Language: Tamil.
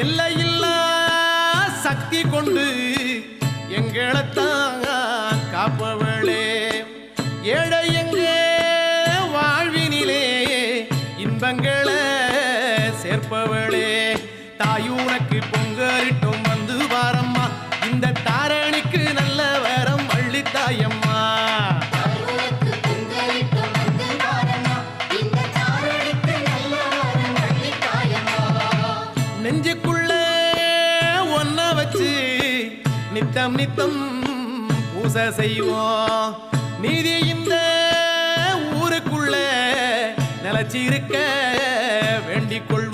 எல்லையில்லா சக்தி கொண்டு எங்களைத்தான் காப்பவளே, ஏழை எங்கே வாழ்வினிலே இன்பங்களை சேர்ப்பவளே, தாயூனக்கு பொங்கலிட்டும் வந்து வாரம்மா, இந்த தாரணிக்கு நல்ல வரம் வள்ளித்தாயம்மா. நெஞ்சுக்குள்ள ஒன்ன வச்சு நித்தம் நித்தம் பூசை செய்வோம், நீதி இந்த ஊருக்குள்ள நிலச்சிருக்க வேண்டிக் கொள்வோம்.